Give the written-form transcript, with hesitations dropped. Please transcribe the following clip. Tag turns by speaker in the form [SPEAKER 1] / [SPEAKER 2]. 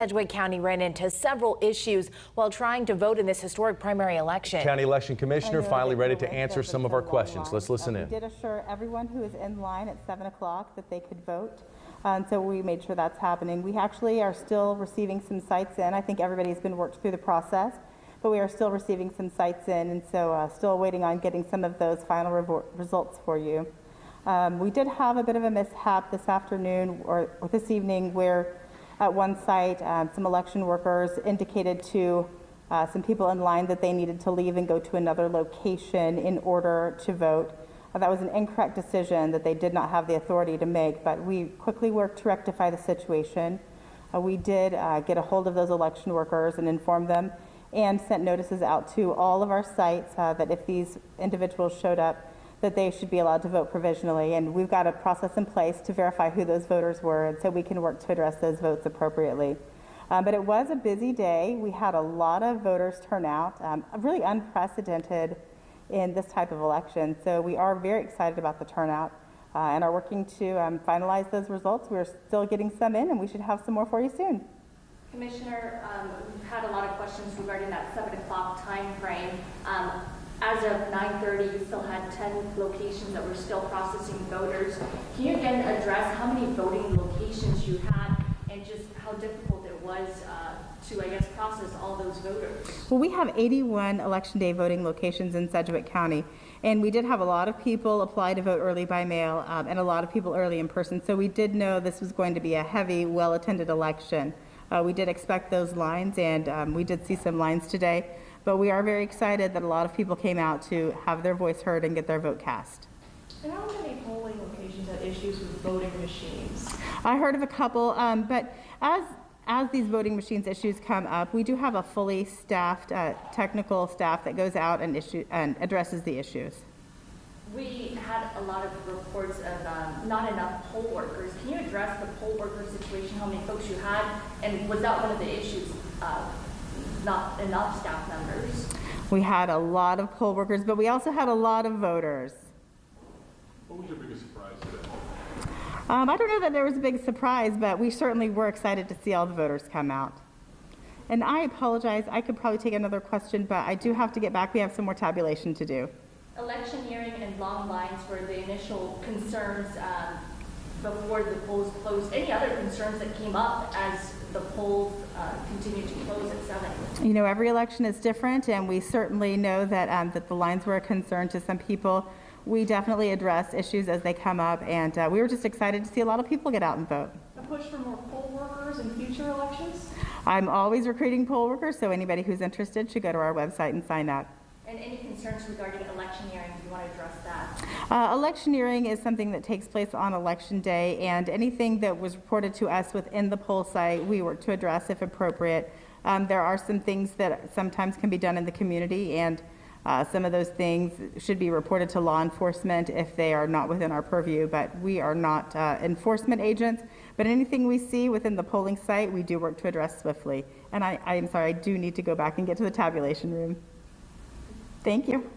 [SPEAKER 1] Sedgwick County ran into several issues while trying to vote in this historic primary election.
[SPEAKER 2] County Election Commissioner finally ready to answer some of our questions. Let's listen in.
[SPEAKER 3] We did assure everyone who is in line at 7 o'clock that they could vote. So we made sure that's happening. We actually are still receiving some sites in. I think everybody's been worked through the process, but we are still receiving some sites in, and so still waiting on getting some of those final results for you. We did have a bit of a mishap this afternoon or this evening where at one site, some election workers indicated to some people in line that they needed to leave and go to another location in order to vote. That was an incorrect decision that they did not have the authority to make, but we quickly worked to rectify the situation. We did get a hold of those election workers and informed them and sent notices out to all of our sites that if these individuals showed up, that they should be allowed to vote provisionally, and we've got a process in place to verify who those voters were, and so we can work to address those votes appropriately. But it was a busy day. We had a lot of voters turn out, really unprecedented in this type of election, so we are very excited about the turnout and are working to finalize those results. We're still getting some in, and we should have some more for you soon.
[SPEAKER 4] Commissioner, we've had a lot of questions regarding that 7 o'clock time frame. As of 9:30, you still had 10 locations that were still processing voters. Can you again address how many voting locations you had and just how difficult it was to, I guess, process all those voters?
[SPEAKER 3] Well, we have 81 Election Day voting locations in Sedgwick County, and we did have a lot of people apply to vote early by mail and a lot of people early in person, so we did know this was going to be a heavy, well-attended election. We did expect those lines, and we did see some lines today. But we are very excited that a lot of people came out to have their voice heard and get their vote cast.
[SPEAKER 5] And how many polling locations had issues with voting machines?
[SPEAKER 3] I heard of a couple, but as these voting machines issues come up, we do have a fully staffed technical staff that goes out and addresses the issues.
[SPEAKER 4] We had a lot of reports of not enough poll workers. Can you address the poll worker situation, how many folks you had, and was that one of the issues? Not enough staff members.
[SPEAKER 3] We had a lot of poll workers, but we also had a lot of voters.
[SPEAKER 6] What was your biggest surprise today?
[SPEAKER 3] I don't know that there was a big surprise, but we certainly were excited to see all the voters come out. And I apologize, I could probably take another question, but I do have to get back. We have some more tabulation to do.
[SPEAKER 4] Electioneering and long lines were the initial concerns before the polls closed. Any other concerns that came up as the polls continue to close at 7?
[SPEAKER 3] You know, every election is different, and we certainly know that that the lines were a concern to some people. We definitely address issues as they come up, and we were just excited to see a lot of people get out and vote.
[SPEAKER 5] A push for more poll workers in future elections?
[SPEAKER 3] I'm always recruiting poll workers, so anybody who's interested should go to our website and sign up.
[SPEAKER 4] And any concerns regarding electioneering, do you want to address that?
[SPEAKER 3] Electioneering is something that takes place on election day, and anything that was reported to us within the poll site, we work to address if appropriate. There are some things that sometimes can be done in the community, and some of those things should be reported to law enforcement if they are not within our purview, but we are not enforcement agents. But anything we see within the polling site, we do work to address swiftly. And I'm sorry, I do need to go back and get to the tabulation room. Thank you.